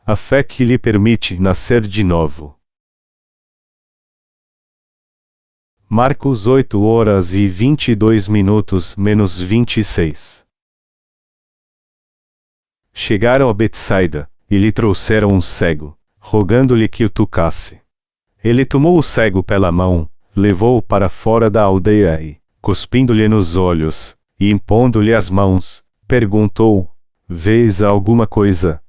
A fé que lhe permite nascer de novo. Marcos 8h22-26. Chegaram a Betsaida, e lhe trouxeram um cego, rogando-lhe que o tocasse. Ele tomou o cego pela mão, levou-o para fora da aldeia e, cuspindo-lhe nos olhos, e impondo-lhe as mãos, perguntou: Vês alguma coisa?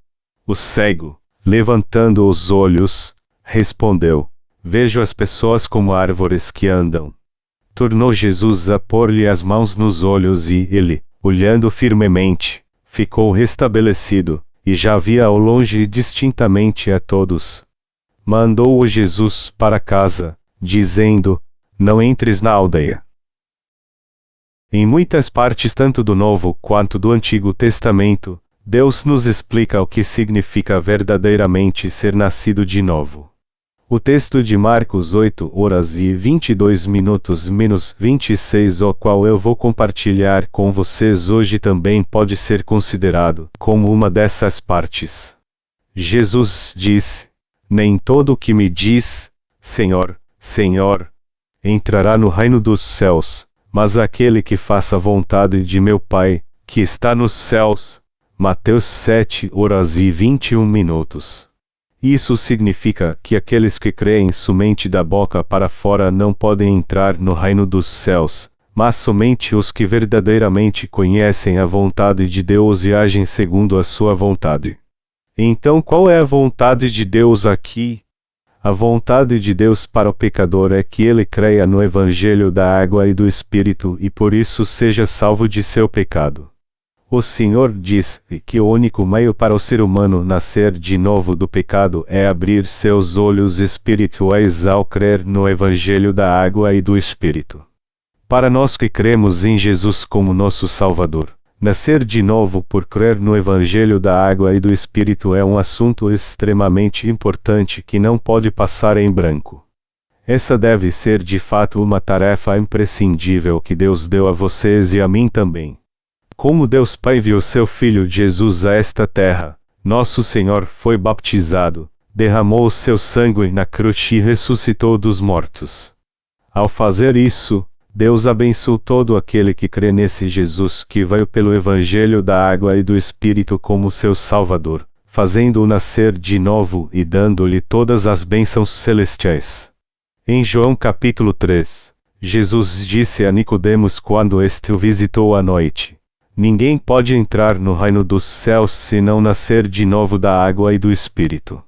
O cego, levantando os olhos, respondeu: Vejo as pessoas como árvores que andam. Tornou Jesus a pôr-lhe as mãos nos olhos e ele, olhando firmemente, ficou restabelecido, e já via ao longe distintamente a todos. Mandou-o Jesus para casa, dizendo: Não entres na aldeia. Em muitas partes tanto do Novo quanto do Antigo Testamento, Deus nos explica o que significa verdadeiramente ser nascido de novo. O texto de Marcos 8h22-26, o qual eu vou compartilhar com vocês hoje, também pode ser considerado como uma dessas partes. Jesus disse: Nem todo o que me diz, Senhor, Senhor, entrará no reino dos céus, mas aquele que faça a vontade de meu Pai, que está nos céus. Mateus 7h21. Isso significa que aqueles que creem somente da boca para fora não podem entrar no reino dos céus, mas somente os que verdadeiramente conhecem a vontade de Deus e agem segundo a sua vontade. Então, qual é a vontade de Deus aqui? A vontade de Deus para o pecador é que ele creia no Evangelho da água e do Espírito e por isso seja salvo de seu pecado. O Senhor diz que o único meio para o ser humano nascer de novo do pecado é abrir seus olhos espirituais ao crer no Evangelho da água e do Espírito. Para nós que cremos em Jesus como nosso Salvador, nascer de novo por crer no Evangelho da água e do Espírito é um assunto extremamente importante que não pode passar em branco. Essa deve ser de fato uma tarefa imprescindível que Deus deu a vocês e a mim também. Como Deus Pai enviou seu Filho Jesus a esta terra, nosso Senhor foi baptizado, derramou o seu sangue na cruz e ressuscitou dos mortos. Ao fazer isso, Deus abençoou todo aquele que crê nesse Jesus que veio pelo Evangelho da água e do Espírito como seu Salvador, fazendo-o nascer de novo e dando-lhe todas as bênçãos celestiais. Em João capítulo 3, Jesus disse a Nicodemos quando este o visitou à noite: Ninguém pode entrar no reino dos céus se não nascer de novo da água e do Espírito.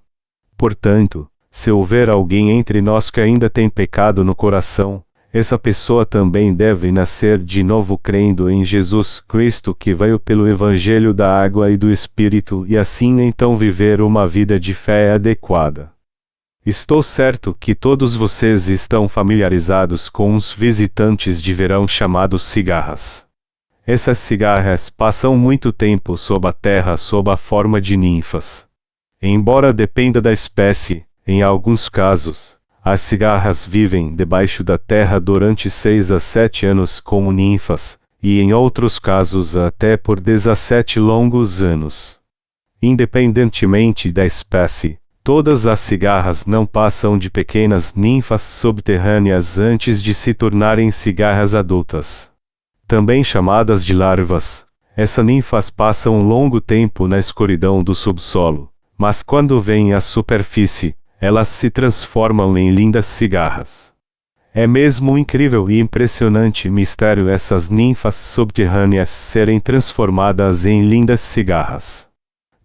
Portanto, se houver alguém entre nós que ainda tem pecado no coração, essa pessoa também deve nascer de novo crendo em Jesus Cristo que veio pelo Evangelho da água e do Espírito e assim então viver uma vida de fé adequada. Estou certo que todos vocês estão familiarizados com os visitantes de verão chamados cigarras. Essas cigarras passam muito tempo sob a terra sob a forma de ninfas. Embora dependa da espécie, em alguns casos, as cigarras vivem debaixo da terra durante 6 a 7 anos como ninfas, e em outros casos até por 17 longos anos. Independentemente da espécie, todas as cigarras não passam de pequenas ninfas subterrâneas antes de se tornarem cigarras adultas. Também chamadas de larvas, essas ninfas passam um longo tempo na escuridão do subsolo, mas quando vêm à superfície, elas se transformam em lindas cigarras. É mesmo um incrível e impressionante mistério essas ninfas subterrâneas serem transformadas em lindas cigarras.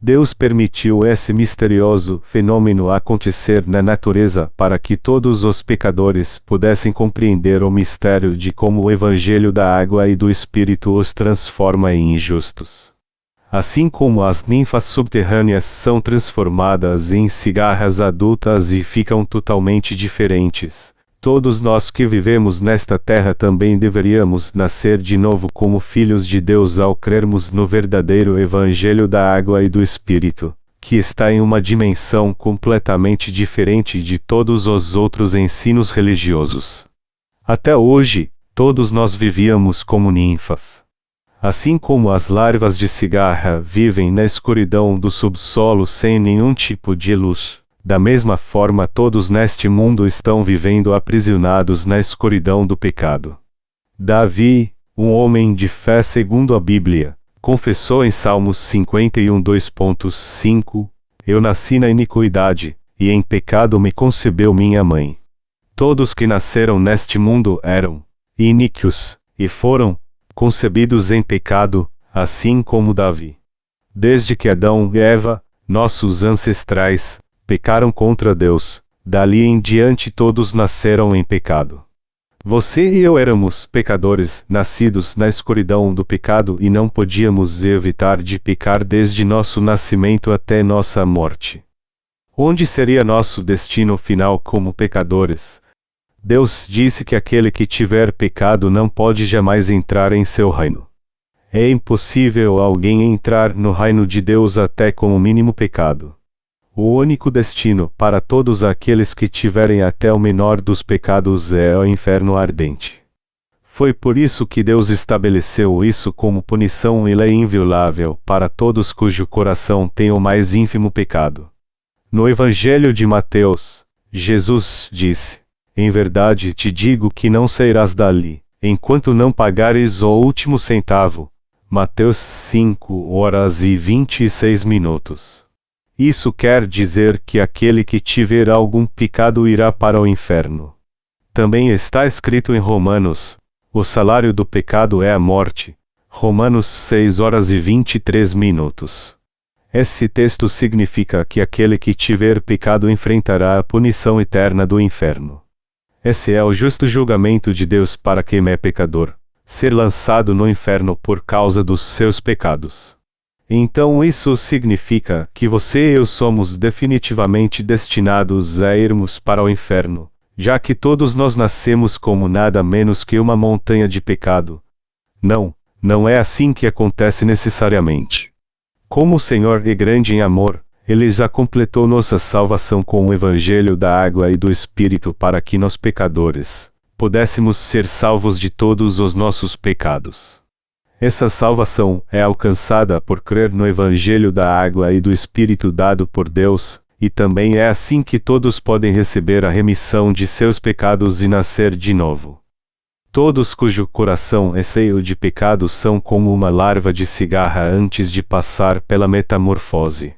Deus permitiu esse misterioso fenômeno acontecer na natureza para que todos os pecadores pudessem compreender o mistério de como o Evangelho da água e do Espírito os transforma em justos. Assim como as ninfas subterrâneas são transformadas em cigarras adultas e ficam totalmente diferentes, todos nós que vivemos nesta terra também deveríamos nascer de novo como filhos de Deus ao crermos no verdadeiro Evangelho da água e do Espírito, que está em uma dimensão completamente diferente de todos os outros ensinos religiosos. Até hoje, todos nós vivíamos como ninfas. Assim como as larvas de cigarra vivem na escuridão do subsolo sem nenhum tipo de luz, da mesma forma todos neste mundo estão vivendo aprisionados na escuridão do pecado. Davi, um homem de fé segundo a Bíblia, confessou em Salmos 51 2.5: Eu nasci na iniquidade, e em pecado me concebeu minha mãe. Todos que nasceram neste mundo eram iníquos, e foram concebidos em pecado, assim como Davi. Desde que Adão e Eva, nossos ancestrais, pecaram contra Deus, dali em diante todos nasceram em pecado. Você e eu éramos pecadores, nascidos na escuridão do pecado e não podíamos evitar de pecar desde nosso nascimento até nossa morte. Onde seria nosso destino final como pecadores? Deus disse que aquele que tiver pecado não pode jamais entrar em seu reino. É impossível alguém entrar no reino de Deus até com o mínimo pecado. O único destino para todos aqueles que tiverem até o menor dos pecados é o inferno ardente. Foi por isso que Deus estabeleceu isso como punição e lei inviolável para todos cujo coração tem o mais ínfimo pecado. No Evangelho de Mateus, Jesus disse: Em verdade te digo que não sairás dali, enquanto não pagares o último centavo. Mateus 5:26. Isso quer dizer que aquele que tiver algum pecado irá para o inferno. Também está escrito em Romanos: o salário do pecado é a morte. Romanos 6:23. Esse texto significa que aquele que tiver pecado enfrentará a punição eterna do inferno. Esse é o justo julgamento de Deus para quem é pecador, ser lançado no inferno por causa dos seus pecados. Então isso significa que você e eu somos definitivamente destinados a irmos para o inferno, já que todos nós nascemos como nada menos que uma montanha de pecado. Não é assim que acontece necessariamente. Como o Senhor é grande em amor, Ele já completou nossa salvação com o Evangelho da água e do Espírito para que nós pecadores pudéssemos ser salvos de todos os nossos pecados. Essa salvação é alcançada por crer no Evangelho da água e do Espírito dado por Deus, e também é assim que todos podem receber a remissão de seus pecados e nascer de novo. Todos cujo coração é cheio de pecado são como uma larva de cigarra antes de passar pela metamorfose.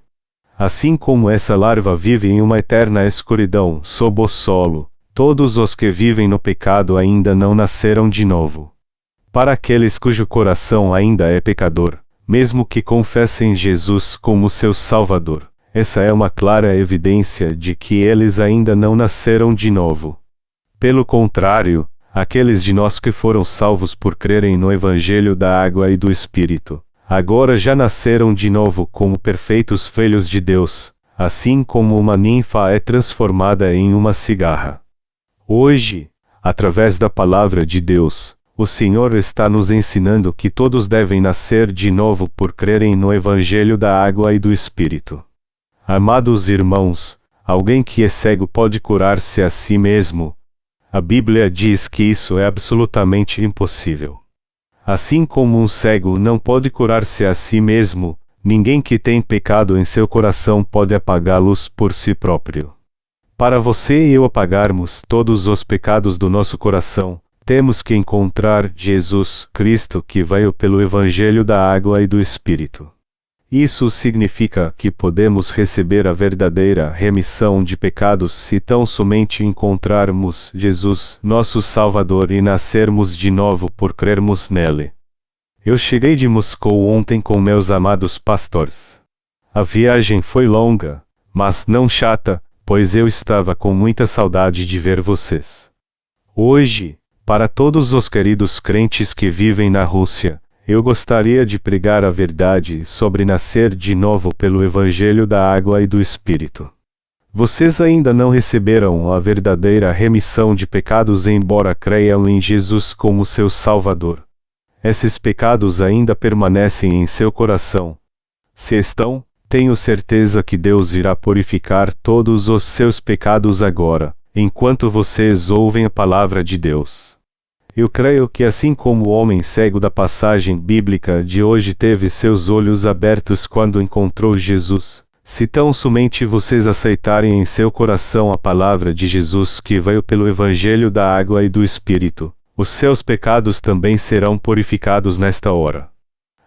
Assim como essa larva vive em uma eterna escuridão sob o solo, todos os que vivem no pecado ainda não nasceram de novo. Para aqueles cujo coração ainda é pecador, mesmo que confessem Jesus como seu Salvador, essa é uma clara evidência de que eles ainda não nasceram de novo. Pelo contrário, aqueles de nós que foram salvos por crerem no Evangelho da água e do Espírito, agora já nasceram de novo como perfeitos filhos de Deus, assim como uma ninfa é transformada em uma cigarra. Hoje, através da palavra de Deus, o Senhor está nos ensinando que todos devem nascer de novo por crerem no Evangelho da água e do Espírito. Amados irmãos, alguém que é cego pode curar-se a si mesmo? A Bíblia diz que isso é absolutamente impossível. Assim como um cego não pode curar-se a si mesmo, ninguém que tem pecado em seu coração pode apagá-los por si próprio. Para você e eu apagarmos todos os pecados do nosso coração, temos que encontrar Jesus Cristo que veio pelo Evangelho da água e do Espírito. Isso significa que podemos receber a verdadeira remissão de pecados se tão somente encontrarmos Jesus, nosso Salvador, e nascermos de novo por crermos nele. Eu cheguei de Moscou ontem com meus amados pastores. A viagem foi longa, mas não chata, pois eu estava com muita saudade de ver vocês. Hoje, para todos os queridos crentes que vivem na Rússia, eu gostaria de pregar a verdade sobre nascer de novo pelo Evangelho da água e do Espírito. Vocês ainda não receberam a verdadeira remissão de pecados embora creiam em Jesus como seu Salvador. Esses pecados ainda permanecem em seu coração. Se estão, tenho certeza que Deus irá purificar todos os seus pecados agora, enquanto vocês ouvem a palavra de Deus. Eu creio que assim como o homem cego da passagem bíblica de hoje teve seus olhos abertos quando encontrou Jesus, se tão somente vocês aceitarem em seu coração a palavra de Jesus que veio pelo Evangelho da água e do Espírito, os seus pecados também serão purificados nesta hora.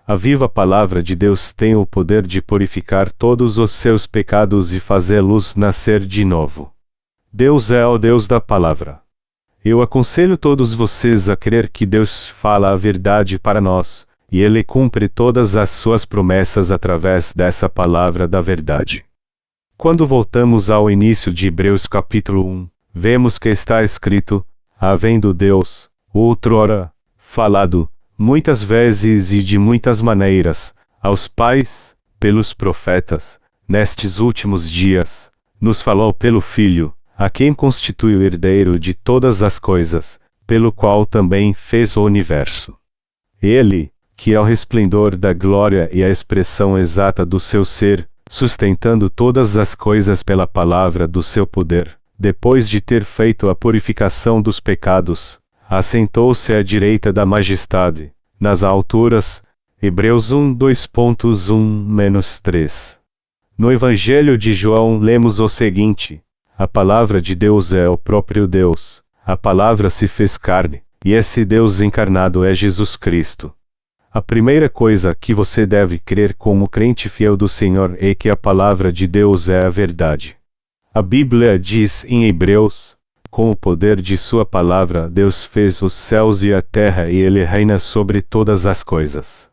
A viva palavra de Deus tem o poder de purificar todos os seus pecados e fazê-los nascer de novo. Deus é o Deus da palavra. Eu aconselho todos vocês a crer que Deus fala a verdade para nós, e Ele cumpre todas as suas promessas através dessa palavra da verdade. Quando voltamos ao início de Hebreus capítulo 1, vemos que está escrito, havendo Deus, outrora, falado, muitas vezes e de muitas maneiras, aos pais, pelos profetas, nestes últimos dias, nos falou pelo Filho, a quem constitui o herdeiro de todas as coisas, pelo qual também fez o universo. Ele, que é o resplendor da glória e a expressão exata do seu ser, sustentando todas as coisas pela palavra do seu poder, depois de ter feito a purificação dos pecados, assentou-se à direita da majestade, nas alturas. Hebreus 1:2.1-3. No Evangelho de João lemos o seguinte: a palavra de Deus é o próprio Deus, a palavra se fez carne, e esse Deus encarnado é Jesus Cristo. A primeira coisa que você deve crer como crente fiel do Senhor é que a palavra de Deus é a verdade. A Bíblia diz em Hebreus: com o poder de sua palavra Deus fez os céus e a terra e Ele reina sobre todas as coisas.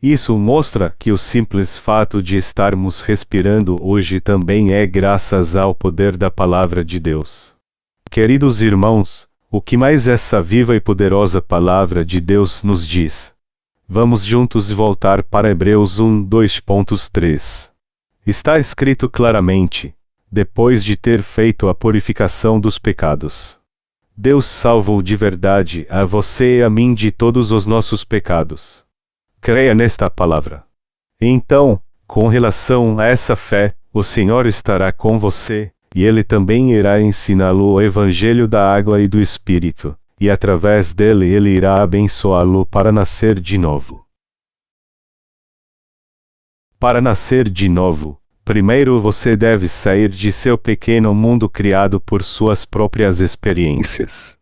Isso mostra que o simples fato de estarmos respirando hoje também é graças ao poder da palavra de Deus. Queridos irmãos, o que mais essa viva e poderosa palavra de Deus nos diz? Vamos juntos voltar para Hebreus 1:2.3. Está escrito claramente: depois de ter feito a purificação dos pecados, Deus salvou de verdade a você e a mim de todos os nossos pecados. Creia nesta palavra. Então, com relação a essa fé, o Senhor estará com você, e Ele também irá ensiná-lo o Evangelho da água e do Espírito, e através dele Ele irá abençoá-lo para nascer de novo. Para nascer de novo, primeiro você deve sair de seu pequeno mundo criado por suas próprias experiências.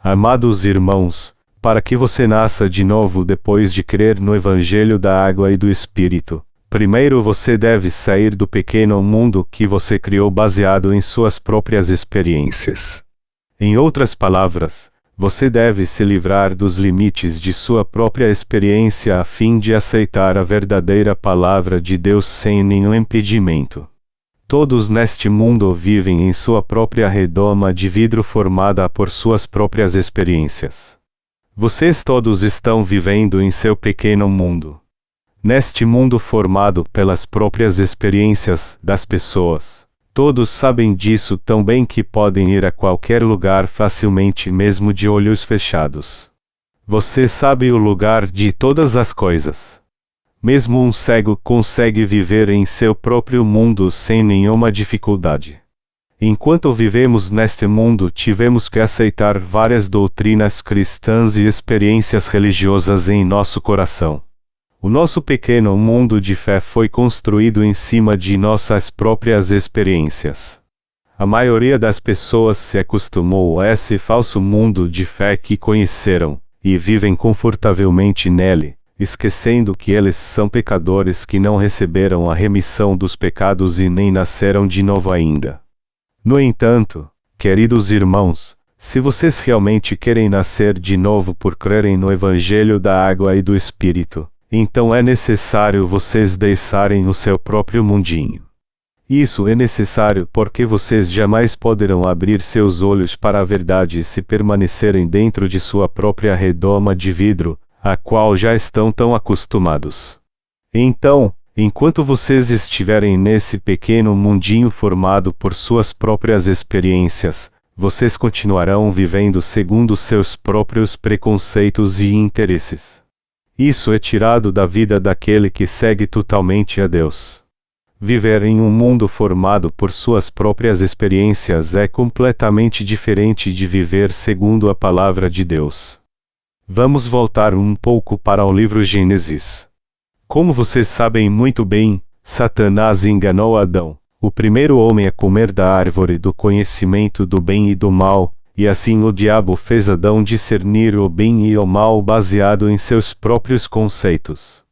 Amados irmãos, para que você nasça de novo depois de crer no Evangelho da água e do Espírito, primeiro você deve sair do pequeno mundo que você criou baseado em suas próprias experiências. Em outras palavras, você deve se livrar dos limites de sua própria experiência a fim de aceitar a verdadeira palavra de Deus sem nenhum impedimento. Todos neste mundo vivem em sua própria redoma de vidro formada por suas próprias experiências. Vocês todos estão vivendo em seu pequeno mundo. Neste mundo formado pelas próprias experiências das pessoas, todos sabem disso tão bem que podem ir a qualquer lugar facilmente mesmo de olhos fechados. Você sabe o lugar de todas as coisas. Mesmo um cego consegue viver em seu próprio mundo sem nenhuma dificuldade. Enquanto vivemos neste mundo, tivemos que aceitar várias doutrinas cristãs e experiências religiosas em nosso coração. O nosso pequeno mundo de fé foi construído em cima de nossas próprias experiências. A maioria das pessoas se acostumou a esse falso mundo de fé que conheceram, e vivem confortavelmente nele, esquecendo que eles são pecadores que não receberam a remissão dos pecados e nem nasceram de novo ainda. No entanto, queridos irmãos, se vocês realmente querem nascer de novo por crerem no Evangelho da água e do Espírito, então é necessário vocês deixarem o seu próprio mundinho. Isso é necessário porque vocês jamais poderão abrir seus olhos para a verdade se permanecerem dentro de sua própria redoma de vidro, a qual já estão tão acostumados. Então, enquanto vocês estiverem nesse pequeno mundinho formado por suas próprias experiências, vocês continuarão vivendo segundo seus próprios preconceitos e interesses. Isso é tirado da vida daquele que segue totalmente a Deus. Viver em um mundo formado por suas próprias experiências é completamente diferente de viver segundo a palavra de Deus. Vamos voltar um pouco para o livro Gênesis. Como vocês sabem muito bem, Satanás enganou Adão, o primeiro homem, a comer da árvore do conhecimento do bem e do mal, e assim o diabo fez Adão discernir o bem e o mal baseado em seus próprios conceitos.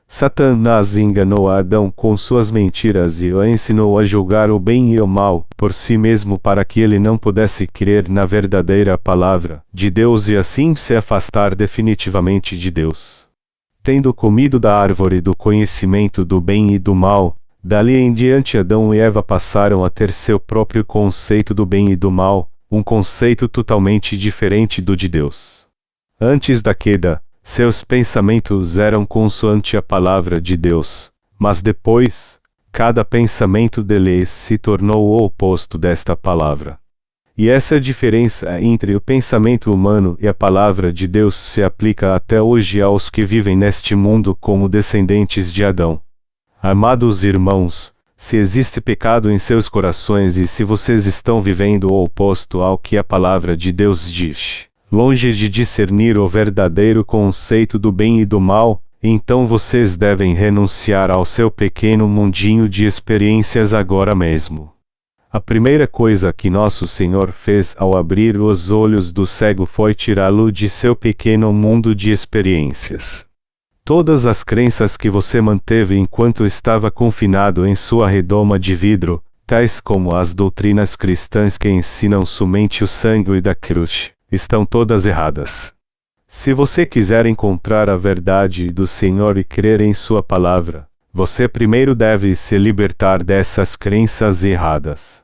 Satanás enganou Adão com suas mentiras e o ensinou a julgar o bem e o mal por si mesmo para que ele não pudesse crer na verdadeira palavra de Deus e assim se afastar definitivamente de Deus. Tendo comido da árvore do conhecimento do bem e do mal, dali em diante Adão e Eva passaram a ter seu próprio conceito do bem e do mal, um conceito totalmente diferente do de Deus. Antes da queda, seus pensamentos eram consoante a palavra de Deus, mas depois, cada pensamento deles se tornou o oposto desta palavra. E essa diferença entre o pensamento humano e a palavra de Deus se aplica até hoje aos que vivem neste mundo como descendentes de Adão. Amados irmãos, se existe pecado em seus corações e se vocês estão vivendo o oposto ao que a palavra de Deus diz, longe de discernir o verdadeiro conceito do bem e do mal, então vocês devem renunciar ao seu pequeno mundinho de experiências agora mesmo. A primeira coisa que nosso Senhor fez ao abrir os olhos do cego foi tirá-lo de seu pequeno mundo de experiências. Todas as crenças que você manteve enquanto estava confinado em sua redoma de vidro, tais como as doutrinas cristãs que ensinam somente o sangue da cruz, estão todas erradas. Se você quiser encontrar a verdade do Senhor e crer em sua palavra, você primeiro deve se libertar dessas crenças erradas.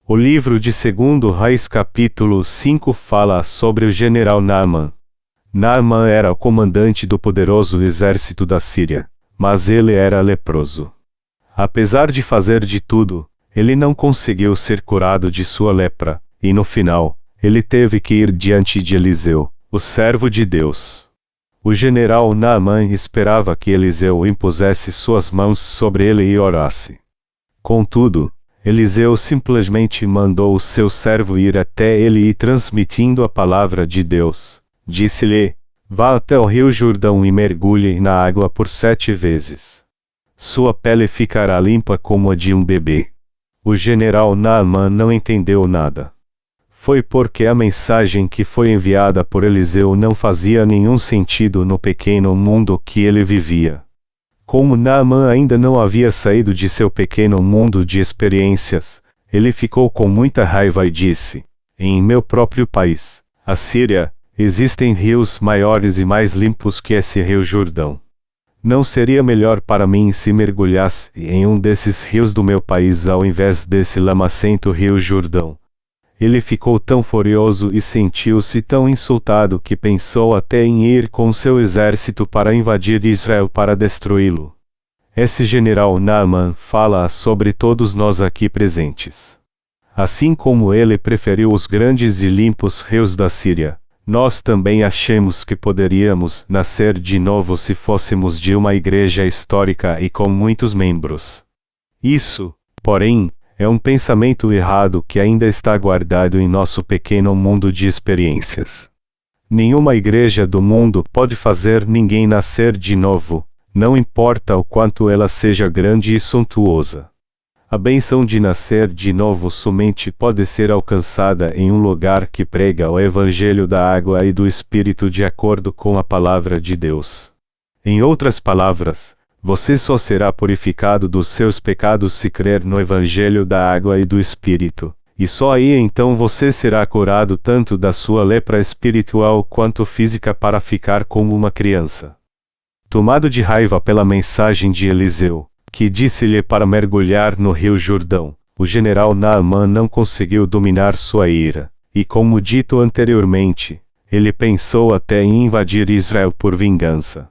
O livro de 2 Reis capítulo 5 fala sobre o general Naaman. Naaman era o comandante do poderoso exército da Síria, mas ele era leproso. Apesar de fazer de tudo, ele não conseguiu ser curado de sua lepra, e no final, ele teve que ir diante de Eliseu, o servo de Deus. O general Naaman esperava que Eliseu impusesse suas mãos sobre ele e orasse. Contudo, Eliseu simplesmente mandou o seu servo ir até ele e transmitindo a palavra de Deus, disse-lhe: vá até o rio Jordão e mergulhe na água por 7 vezes. Sua pele ficará limpa como a de um bebê. O general Naaman não entendeu nada. Foi porque a mensagem que foi enviada por Eliseu não fazia nenhum sentido no pequeno mundo que ele vivia. Como Naaman ainda não havia saído de seu pequeno mundo de experiências, ele ficou com muita raiva e disse: em meu próprio país, a Síria, existem rios maiores e mais limpos que esse rio Jordão. Não seria melhor para mim se mergulhasse em um desses rios do meu país ao invés desse lamacento rio Jordão? Ele ficou tão furioso e sentiu-se tão insultado que pensou até em ir com seu exército para invadir Israel para destruí-lo. Esse general Naaman fala sobre todos nós aqui presentes. Assim como ele preferiu os grandes e limpos rios da Síria, nós também achamos que poderíamos nascer de novo se fôssemos de uma igreja histórica e com muitos membros. Isso, porém, é um pensamento errado que ainda está guardado em nosso pequeno mundo de experiências. Nenhuma igreja do mundo pode fazer ninguém nascer de novo, não importa o quanto ela seja grande e suntuosa. A bênção de nascer de novo somente pode ser alcançada em um lugar que prega o Evangelho da água e do Espírito de acordo com a palavra de Deus. Em outras palavras, você só será purificado dos seus pecados se crer no Evangelho da água e do Espírito, e só aí então você será curado tanto da sua lepra espiritual quanto física para ficar como uma criança. Tomado de raiva pela mensagem de Eliseu, que disse-lhe para mergulhar no rio Jordão, o general Naaman não conseguiu dominar sua ira, e como dito anteriormente, ele pensou até em invadir Israel por vingança.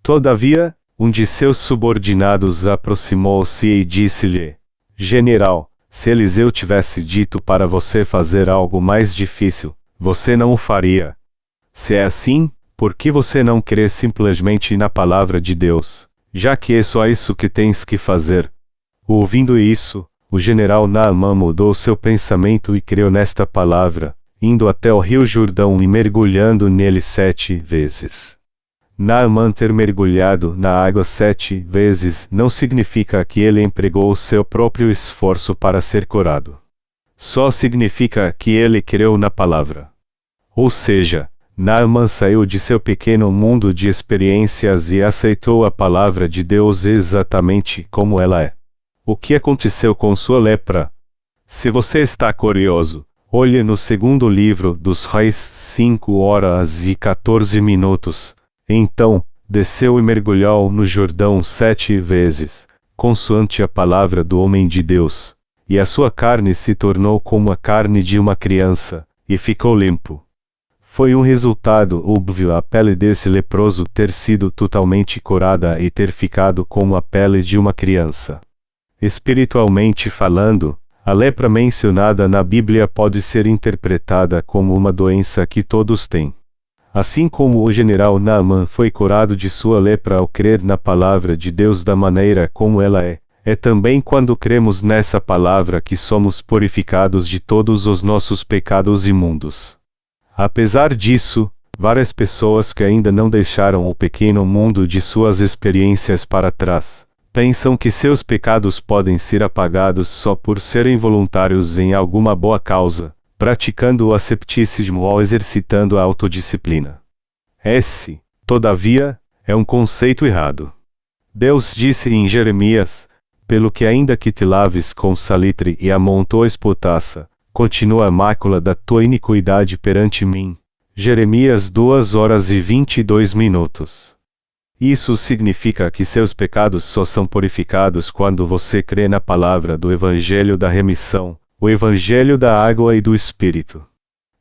Todavia, um de seus subordinados aproximou-se e disse-lhe: general, se Eliseu tivesse dito para você fazer algo mais difícil, você não o faria. Se é assim, por que você não crê simplesmente na palavra de Deus, já que é só isso que tens que fazer? Ouvindo isso, o general Naamã mudou seu pensamento e creu nesta palavra, indo até o rio Jordão e mergulhando nele 7 vezes. Naamã ter mergulhado na água 7 vezes não significa que ele empregou o seu próprio esforço para ser curado. Só significa que ele creu na palavra. Ou seja, Naamã saiu de seu pequeno mundo de experiências e aceitou a palavra de Deus exatamente como ela é. O que aconteceu com sua lepra? Se você está curioso, olhe no segundo livro dos Reis 5 horas e 14 minutos. Então, desceu e mergulhou no Jordão 7 vezes, consoante a palavra do homem de Deus, e a sua carne se tornou como a carne de uma criança, e ficou limpo. Foi um resultado óbvio a pele desse leproso ter sido totalmente curada e ter ficado como a pele de uma criança. Espiritualmente falando, a lepra mencionada na Bíblia pode ser interpretada como uma doença que todos têm. Assim como o general Naamã foi curado de sua lepra ao crer na palavra de Deus da maneira como ela é também quando cremos nessa palavra que somos purificados de todos os nossos pecados imundos. Apesar disso, várias pessoas que ainda não deixaram o pequeno mundo de suas experiências para trás, pensam que seus pecados podem ser apagados só por serem voluntários em alguma boa causa, praticando o asceticismo ou exercitando a autodisciplina. Esse, todavia, é um conceito errado. Deus disse em Jeremias, pelo que ainda que te laves com salitre e amontoes potassa, continua a mácula da tua iniquidade perante mim. Jeremias 2 horas e 22 minutos. Isso significa que seus pecados só são purificados quando você crê na palavra do Evangelho da remissão, o Evangelho da água e do Espírito.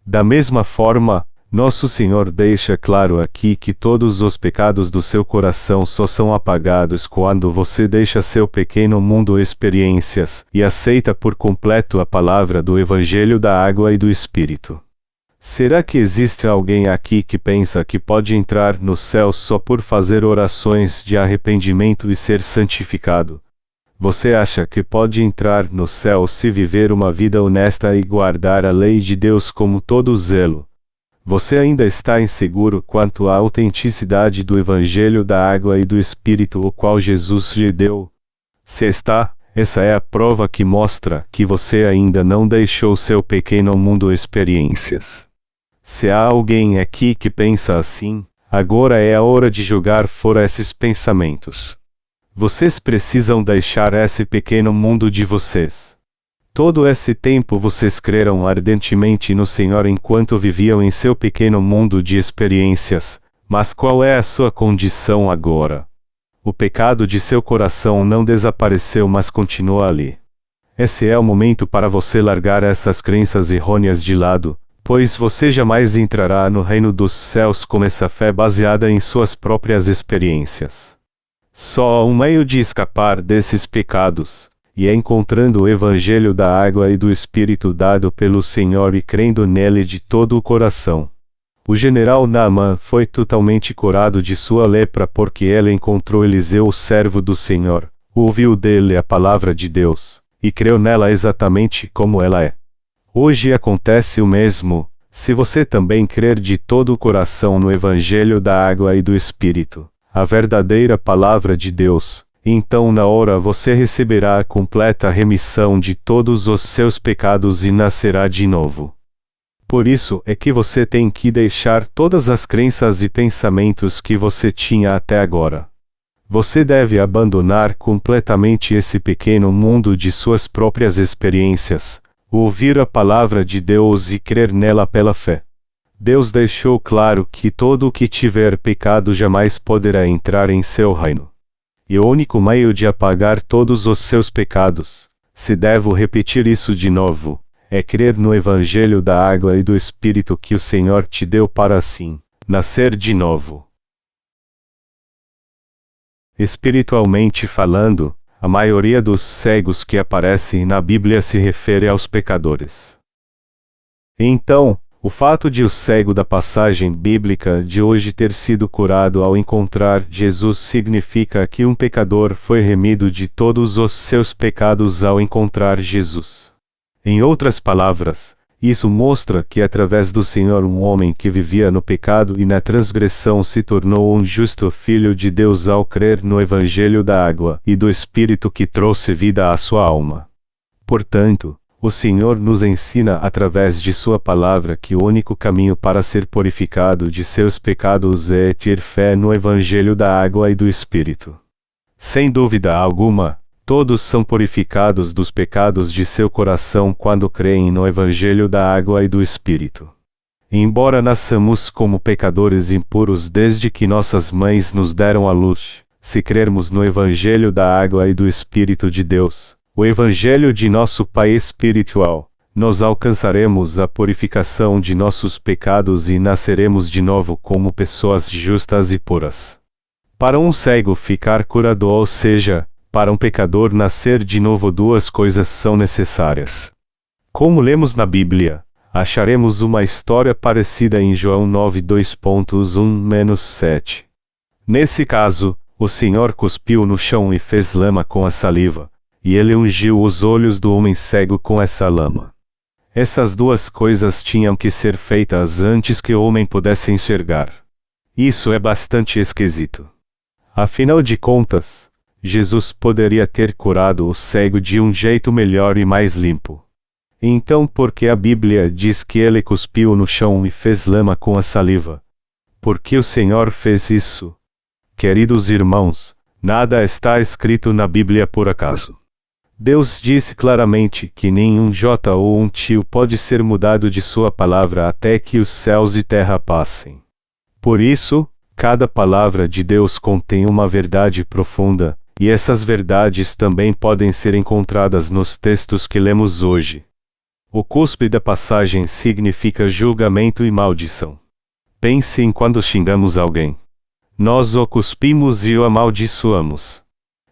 Da mesma forma, nosso Senhor deixa claro aqui que todos os pecados do seu coração só são apagados quando você deixa seu pequeno mundo experiências e aceita por completo a palavra do Evangelho da água e do Espírito. Será que existe alguém aqui que pensa que pode entrar no céu só por fazer orações de arrependimento e ser santificado? Você acha que pode entrar no céu se viver uma vida honesta e guardar a lei de Deus com todo zelo? Você ainda está inseguro quanto à autenticidade do Evangelho da água e do Espírito o qual Jesus lhe deu? Se está, essa é a prova que mostra que você ainda não deixou seu pequeno mundo experiências. Se há alguém aqui que pensa assim, agora é a hora de jogar fora esses pensamentos. Vocês precisam deixar esse pequeno mundo de vocês. Todo esse tempo vocês creram ardentemente no Senhor enquanto viviam em seu pequeno mundo de experiências, mas qual é a sua condição agora? O pecado de seu coração não desapareceu, mas continua ali. Esse é o momento para você largar essas crenças errôneas de lado, pois você jamais entrará no reino dos céus com essa fé baseada em suas próprias experiências. Só há um meio de escapar desses pecados, e é encontrando o Evangelho da água e do Espírito dado pelo Senhor e crendo nele de todo o coração. O general Naamã foi totalmente curado de sua lepra porque ele encontrou Eliseu, o servo do Senhor, ouviu dele a palavra de Deus, e creu nela exatamente como ela é. Hoje acontece o mesmo, se você também crer de todo o coração no Evangelho da água e do Espírito, a verdadeira palavra de Deus, então na hora você receberá a completa remissão de todos os seus pecados e nascerá de novo. Por isso é que você tem que deixar todas as crenças e pensamentos que você tinha até agora. Você deve abandonar completamente esse pequeno mundo de suas próprias experiências, ouvir a palavra de Deus e crer nela pela fé. Deus deixou claro que todo o que tiver pecado jamais poderá entrar em seu reino. E o único meio de apagar todos os seus pecados, se devo repetir isso de novo, é crer no Evangelho da água e do Espírito que o Senhor te deu para assim nascer de novo. Espiritualmente falando, a maioria dos cegos que aparecem na Bíblia se refere aos pecadores. Então, O fato de o cego da passagem bíblica de hoje ter sido curado ao encontrar Jesus significa que um pecador foi remido de todos os seus pecados ao encontrar Jesus. Em outras palavras, isso mostra que através do Senhor um homem que vivia no pecado e na transgressão se tornou um justo filho de Deus ao crer no Evangelho da água e do Espírito que trouxe vida à sua alma. Portanto, o Senhor nos ensina através de sua palavra que o único caminho para ser purificado de seus pecados é ter fé no Evangelho da água e do Espírito. Sem dúvida alguma, todos são purificados dos pecados de seu coração quando creem no Evangelho da água e do Espírito. Embora nasçamos como pecadores impuros desde que nossas mães nos deram à luz, se crermos no Evangelho da água e do Espírito de Deus, o Evangelho de nosso Pai espiritual, nós alcançaremos a purificação de nossos pecados e nasceremos de novo como pessoas justas e puras. Para um cego ficar curado, ou seja, para um pecador nascer de novo, duas coisas são necessárias. Como lemos na Bíblia, acharemos uma história parecida em João 9:2.1-7. Nesse caso, o Senhor cuspiu no chão e fez lama com a saliva, e ele ungiu os olhos do homem cego com essa lama. Essas duas coisas tinham que ser feitas antes que o homem pudesse enxergar. Isso é bastante esquisito. Afinal de contas, Jesus poderia ter curado o cego de um jeito melhor e mais limpo. Então, por que a Bíblia diz que ele cuspiu no chão e fez lama com a saliva? Por que o Senhor fez isso? Queridos irmãos, nada está escrito na Bíblia por acaso. Deus disse claramente que nenhum jota ou um tio pode ser mudado de sua palavra até que os céus e terra passem. Por isso, cada palavra de Deus contém uma verdade profunda, e essas verdades também podem ser encontradas nos textos que lemos hoje. O cuspe da passagem significa julgamento e maldição. Pense em quando xingamos alguém. Nós o cuspimos e o amaldiçoamos.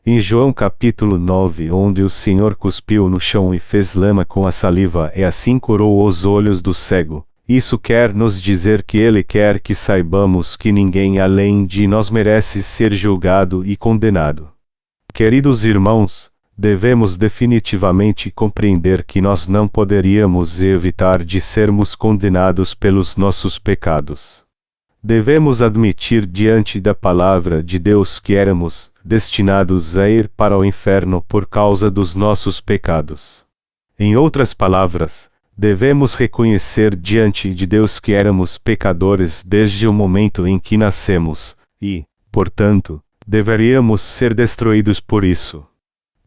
Em João capítulo 9, onde o Senhor cuspiu no chão e fez lama com a saliva e assim curou os olhos do cego, isso quer nos dizer que ele quer que saibamos que ninguém além de nós merece ser julgado e condenado. Queridos irmãos, devemos definitivamente compreender que nós não poderíamos evitar de sermos condenados pelos nossos pecados. Devemos admitir diante da palavra de Deus que éramos destinados a ir para o inferno por causa dos nossos pecados. Em outras palavras, devemos reconhecer diante de Deus que éramos pecadores desde o momento em que nascemos, e, portanto, deveríamos ser destruídos por isso.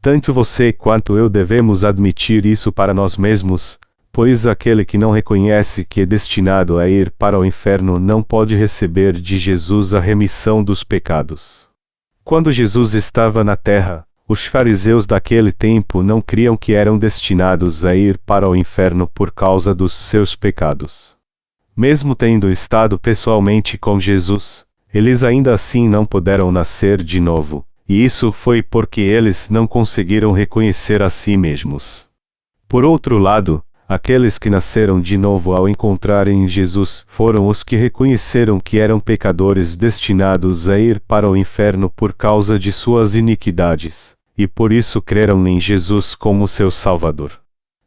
Tanto você quanto eu devemos admitir isso para nós mesmos, pois aquele que não reconhece que é destinado a ir para o inferno não pode receber de Jesus a remissão dos pecados. Quando Jesus estava na terra, os fariseus daquele tempo não criam que eram destinados a ir para o inferno por causa dos seus pecados. Mesmo tendo estado pessoalmente com Jesus, eles ainda assim não puderam nascer de novo, e isso foi porque eles não conseguiram reconhecer a si mesmos. Por outro lado, aqueles que nasceram de novo ao encontrarem Jesus foram os que reconheceram que eram pecadores destinados a ir para o inferno por causa de suas iniquidades, e por isso creram em Jesus como seu Salvador.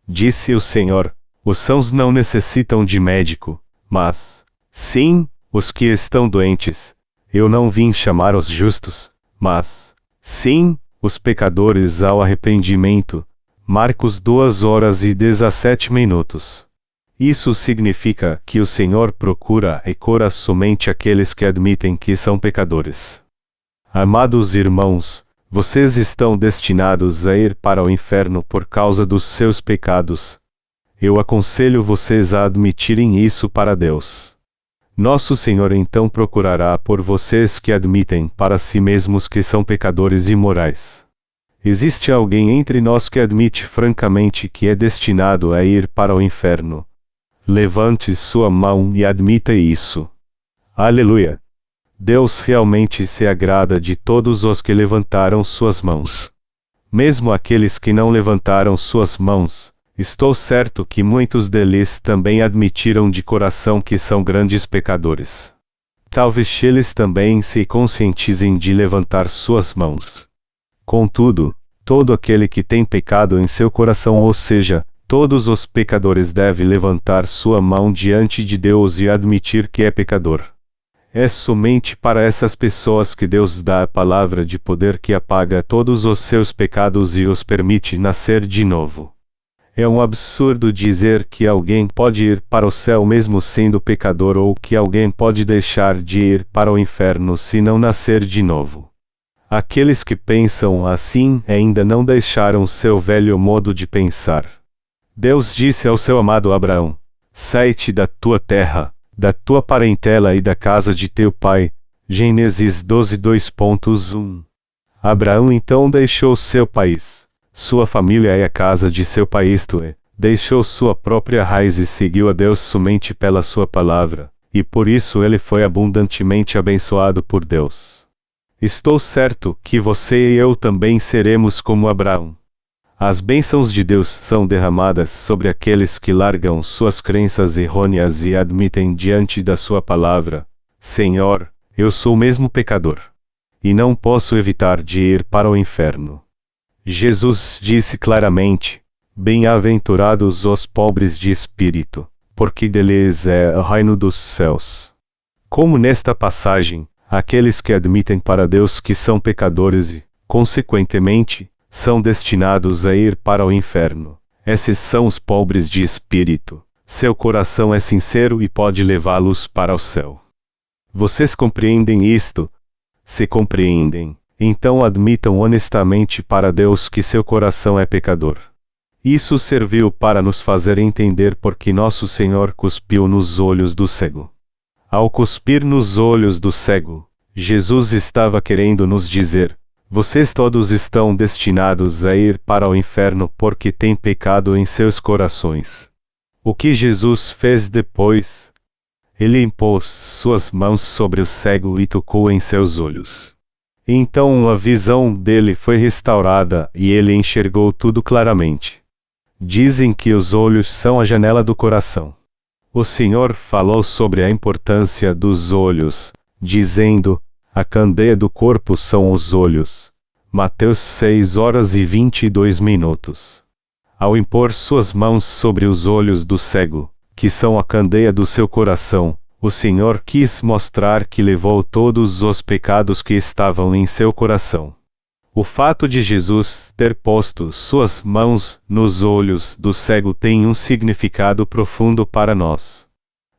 Disse o Senhor: os sãos não necessitam de médico, mas, sim, os que estão doentes. Eu não vim chamar os justos, mas, sim, os pecadores ao arrependimento. Marcos 2:17. Isso significa que o Senhor procura e cura somente aqueles que admitem que são pecadores. Amados irmãos, vocês estão destinados a ir para o inferno por causa dos seus pecados. Eu aconselho vocês a admitirem isso para Deus. Nosso Senhor então procurará por vocês que admitem para si mesmos que são pecadores imorais. Existe alguém entre nós que admite francamente que é destinado a ir para o inferno? Levante sua mão e admita isso. Aleluia! Deus realmente se agrada de todos os que levantaram suas mãos. Mesmo aqueles que não levantaram suas mãos, Estou certo que muitos deles também admitiram de coração que são grandes pecadores. Talvez eles também se conscientizem de levantar suas mãos. Contudo, todo aquele que tem pecado em seu coração, ou seja, todos os pecadores devem levantar sua mão diante de Deus e admitir que é pecador. É somente para essas pessoas que Deus dá a palavra de poder que apaga todos os seus pecados e os permite nascer de novo. É um absurdo dizer que alguém pode ir para o céu mesmo sendo pecador ou que alguém pode deixar de ir para o inferno se não nascer de novo. Aqueles que pensam assim ainda não deixaram seu velho modo de pensar. Deus disse ao seu amado Abraão: sai-te da tua terra, da tua parentela e da casa de teu pai. Gênesis 12:2.1. Abraão então deixou seu país, sua família e a casa de seu pai, isto é, deixou sua própria raiz e seguiu a Deus somente pela sua palavra, e por isso ele foi abundantemente abençoado por Deus. Estou certo que você e eu também seremos como Abraão. As bênçãos de Deus são derramadas sobre aqueles que largam suas crenças errôneas e admitem diante da sua palavra: Senhor, eu sou mesmo pecador, e não posso evitar de ir para o inferno. Jesus disse claramente: bem-aventurados os pobres de espírito, porque deles é o reino dos céus. Como nesta passagem, aqueles que admitem para Deus que são pecadores e, consequentemente, são destinados a ir para o inferno. Esses são os pobres de espírito. Seu coração é sincero e pode levá-los para o céu. Vocês compreendem isto? Se compreendem, então admitam honestamente para Deus que seu coração é pecador. Isso serviu para nos fazer entender por que nosso Senhor cuspiu nos olhos do cego. Ao cuspir nos olhos do cego, Jesus estava querendo nos dizer: vocês todos estão destinados a ir para o inferno porque têm pecado em seus corações. O que Jesus fez depois? Ele impôs suas mãos sobre o cego e tocou em seus olhos. Então a visão dele foi restaurada e ele enxergou tudo claramente. Dizem que os olhos são a janela do coração. O Senhor falou sobre a importância dos olhos, dizendo: a candeia do corpo são os olhos. Mateus 6:22. Ao impor suas mãos sobre os olhos do cego, que são a candeia do seu coração, o Senhor quis mostrar que levou todos os pecados que estavam em seu coração. O fato de Jesus ter posto suas mãos nos olhos do cego tem um significado profundo para nós.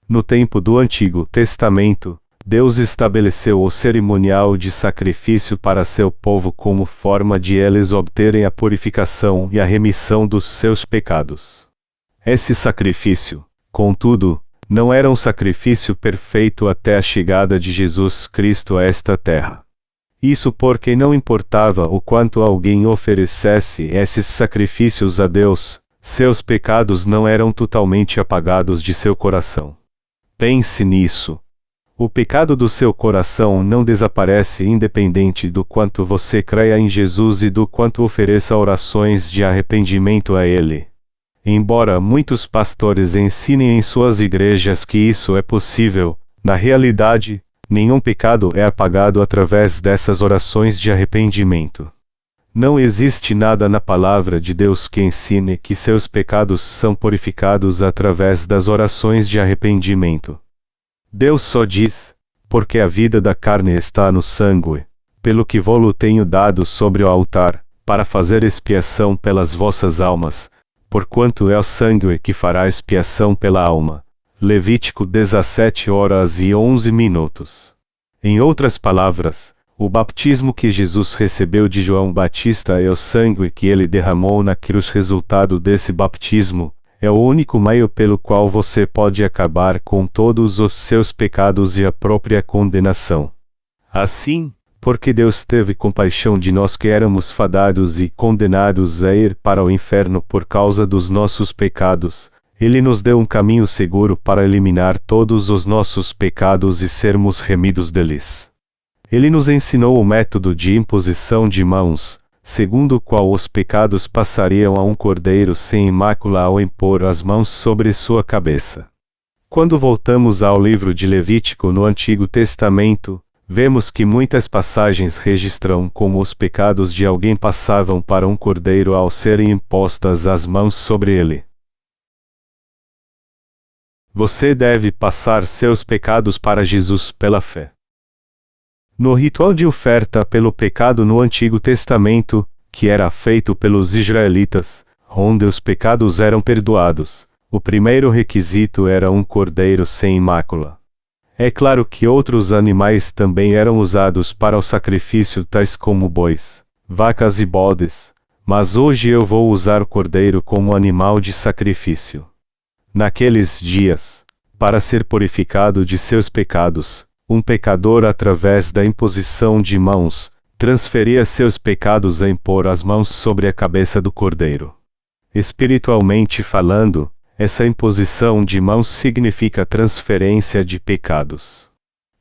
No tempo do Antigo Testamento, Deus estabeleceu o cerimonial de sacrifício para seu povo como forma de eles obterem a purificação e a remissão dos seus pecados. Esse sacrifício, contudo, não era um sacrifício perfeito até a chegada de Jesus Cristo a esta terra. Isso porque não importava o quanto alguém oferecesse esses sacrifícios a Deus, seus pecados não eram totalmente apagados de seu coração. Pense nisso. O pecado do seu coração não desaparece independente do quanto você creia em Jesus e do quanto ofereça orações de arrependimento a Ele. Embora muitos pastores ensinem em suas igrejas que isso é possível, na realidade, nenhum pecado é apagado através dessas orações de arrependimento. Não existe nada na palavra de Deus que ensine que seus pecados são purificados através das orações de arrependimento. Deus só diz: porque a vida da carne está no sangue, pelo que vou-lo tenho dado sobre o altar, para fazer expiação pelas vossas almas, porquanto é o sangue que fará expiação pela alma. Levítico 17:11. Em outras palavras, o batismo que Jesus recebeu de João Batista é o sangue que ele derramou na cruz. Resultado desse batismo é o único meio pelo qual você pode acabar com todos os seus pecados e a própria condenação. Assim, porque Deus teve compaixão de nós que éramos fadados e condenados a ir para o inferno por causa dos nossos pecados, Ele nos deu um caminho seguro para eliminar todos os nossos pecados e sermos remidos deles. Ele nos ensinou o método de imposição de mãos, segundo o qual os pecados passariam a um cordeiro sem mácula ao impor as mãos sobre sua cabeça. Quando voltamos ao livro de Levítico no Antigo Testamento, vemos que muitas passagens registram como os pecados de alguém passavam para um cordeiro ao serem impostas as mãos sobre ele. Você deve passar seus pecados para Jesus pela fé. No ritual de oferta pelo pecado no Antigo Testamento, que era feito pelos israelitas, onde os pecados eram perdoados, o primeiro requisito era um cordeiro sem mácula. É claro que outros animais também eram usados para o sacrifício, tais como bois, vacas e bodes, mas hoje eu vou usar o cordeiro como animal de sacrifício. Naqueles dias, para ser purificado de seus pecados, um pecador, através da imposição de mãos, transferia seus pecados a impor as mãos sobre a cabeça do cordeiro. Espiritualmente falando, essa imposição de mãos significa transferência de pecados.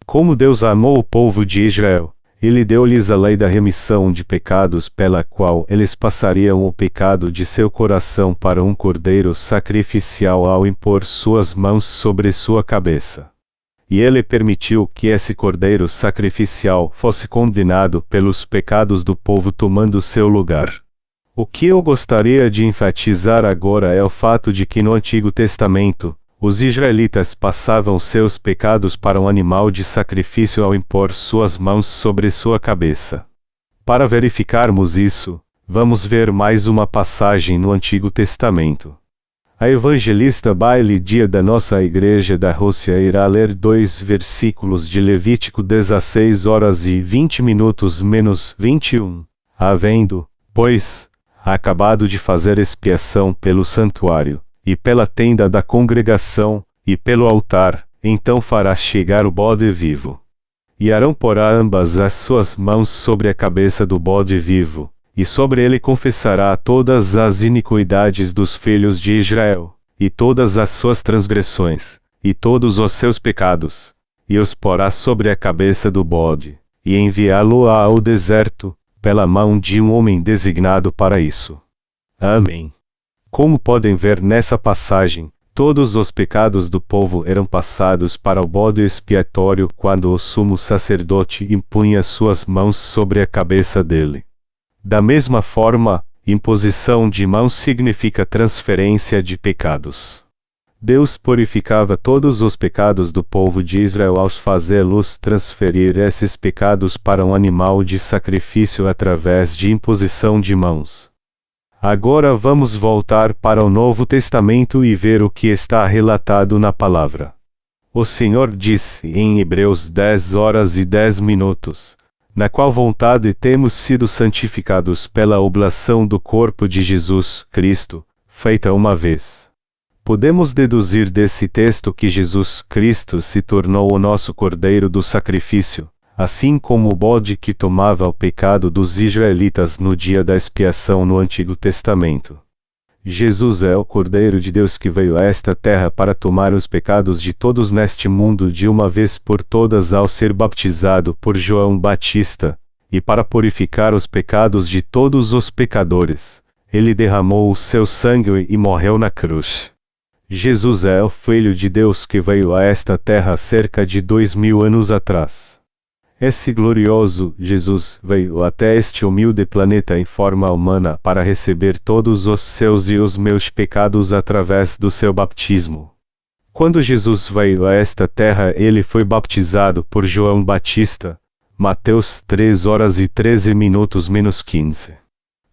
Como Deus amou o povo de Israel, Ele deu-lhes a lei da remissão de pecados, pela qual eles passariam o pecado de seu coração para um cordeiro sacrificial ao impor suas mãos sobre sua cabeça. E Ele permitiu que esse cordeiro sacrificial fosse condenado pelos pecados do povo, tomando seu lugar. O que eu gostaria de enfatizar agora é o fato de que no Antigo Testamento, os israelitas passavam seus pecados para um animal de sacrifício ao impor suas mãos sobre sua cabeça. Para verificarmos isso, vamos ver mais uma passagem no Antigo Testamento. A evangelista Bailey Dia da nossa igreja da Rússia irá ler 2 versículos de Levítico 16:20-21. Havendo, pois, acabado de fazer expiação pelo santuário, e pela tenda da congregação, e pelo altar, então fará chegar o bode vivo. E Arão porá ambas as suas mãos sobre a cabeça do bode vivo, e sobre ele confessará todas as iniquidades dos filhos de Israel, e todas as suas transgressões, e todos os seus pecados, e os porá sobre a cabeça do bode, e enviá-lo-á ao deserto, pela mão de um homem designado para isso. Amém. Como podem ver nessa passagem, todos os pecados do povo eram passados para o bode expiatório quando o sumo sacerdote impunha suas mãos sobre a cabeça dele. Da mesma forma, imposição de mãos significa transferência de pecados. Deus purificava todos os pecados do povo de Israel ao fazê-los transferir esses pecados para um animal de sacrifício através de imposição de mãos. Agora vamos voltar para o Novo Testamento e ver o que está relatado na palavra. O Senhor disse em Hebreus 10:10, na qual vontade temos sido santificados pela oblação do corpo de Jesus Cristo, feita uma vez. Podemos deduzir desse texto que Jesus Cristo se tornou o nosso cordeiro do sacrifício, assim como o bode que tomava o pecado dos israelitas no dia da expiação no Antigo Testamento. Jesus é o Cordeiro de Deus que veio a esta terra para tomar os pecados de todos neste mundo de uma vez por todas ao ser batizado por João Batista, e para purificar os pecados de todos os pecadores, ele derramou o seu sangue e morreu na cruz. Jesus é o Filho de Deus que veio a esta terra cerca de 2000 anos atrás. Esse glorioso Jesus veio até este humilde planeta em forma humana para receber todos os seus e os meus pecados através do seu batismo. Quando Jesus veio a esta terra, ele foi batizado por João Batista, Mateus 3:13-15.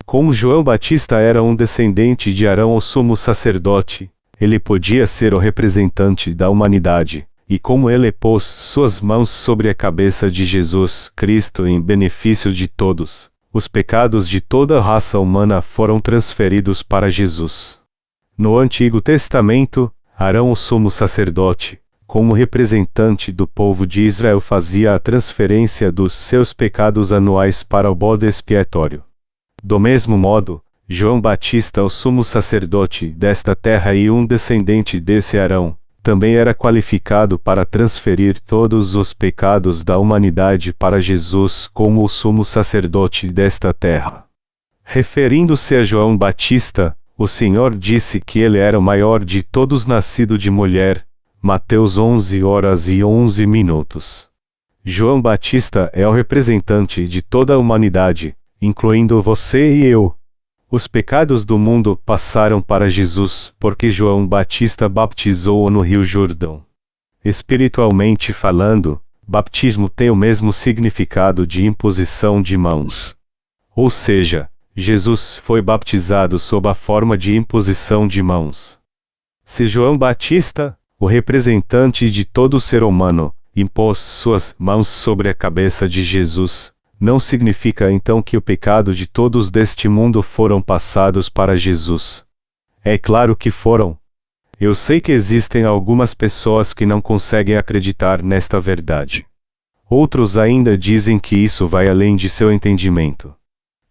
Como João Batista era um descendente de Arão, o sumo sacerdote, ele podia ser o representante da humanidade, e como ele pôs suas mãos sobre a cabeça de Jesus Cristo em benefício de todos, os pecados de toda a raça humana foram transferidos para Jesus. No Antigo Testamento, Arão, o sumo sacerdote, como representante do povo de Israel, fazia a transferência dos seus pecados anuais para o bode expiatório. Do mesmo modo, João Batista, o sumo sacerdote desta terra e um descendente desse Arão, também era qualificado para transferir todos os pecados da humanidade para Jesus como o sumo sacerdote desta terra. Referindo-se a João Batista, o Senhor disse que ele era o maior de todos nascido de mulher. Mateus 11h11. João Batista é o representante de toda a humanidade, incluindo você e eu. Os pecados do mundo passaram para Jesus porque João Batista batizou-o no Rio Jordão. Espiritualmente falando, batismo tem o mesmo significado de imposição de mãos. Ou seja, Jesus foi batizado sob a forma de imposição de mãos. Se João Batista, o representante de todo ser humano, impôs suas mãos sobre a cabeça de Jesus, não significa então que o pecado de todos deste mundo foram passados para Jesus. É claro que foram. Eu sei que existem algumas pessoas que não conseguem acreditar nesta verdade. Outros ainda dizem que isso vai além de seu entendimento.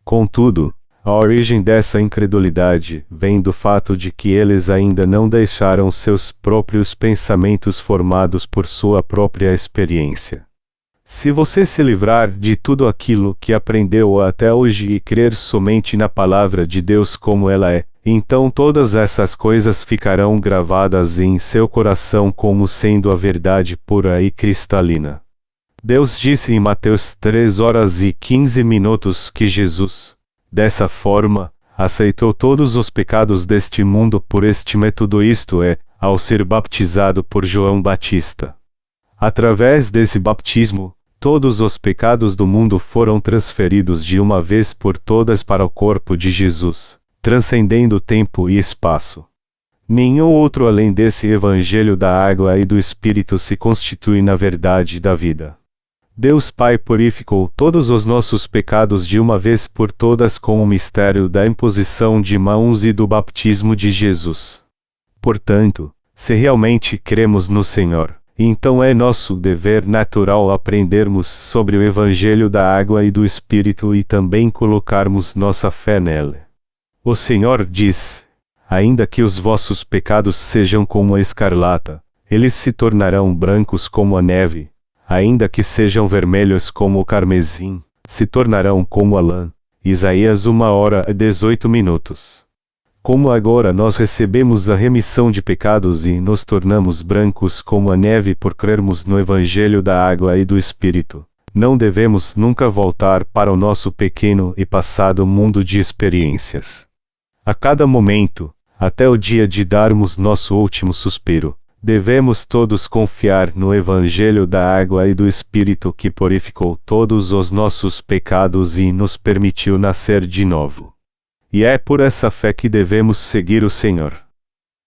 Contudo, a origem dessa incredulidade vem do fato de que eles ainda não deixaram seus próprios pensamentos formados por sua própria experiência. Se você se livrar de tudo aquilo que aprendeu até hoje e crer somente na palavra de Deus como ela é, então todas essas coisas ficarão gravadas em seu coração como sendo a verdade pura e cristalina. Deus disse em Mateus 3h15 que Jesus, dessa forma, aceitou todos os pecados deste mundo por este método, isto é, ao ser batizado por João Batista. Através desse batismo, todos os pecados do mundo foram transferidos de uma vez por todas para o corpo de Jesus, transcendendo tempo e espaço. Nenhum outro além desse evangelho da água e do Espírito se constitui na verdade da vida. Deus Pai purificou todos os nossos pecados de uma vez por todas com o mistério da imposição de mãos e do batismo de Jesus. Portanto, se realmente cremos no Senhor, então é nosso dever natural aprendermos sobre o Evangelho da água e do Espírito e também colocarmos nossa fé nele. O Senhor diz: ainda que os vossos pecados sejam como a escarlata, eles se tornarão brancos como a neve, ainda que sejam vermelhos como o carmesim, se tornarão como a lã. Isaías 1h18. Como agora nós recebemos a remissão de pecados e nos tornamos brancos como a neve por crermos no Evangelho da água e do Espírito, não devemos nunca voltar para o nosso pequeno e passado mundo de experiências. A cada momento, até o dia de darmos nosso último suspiro, devemos todos confiar no Evangelho da água e do Espírito que purificou todos os nossos pecados e nos permitiu nascer de novo. E é por essa fé que devemos seguir o Senhor.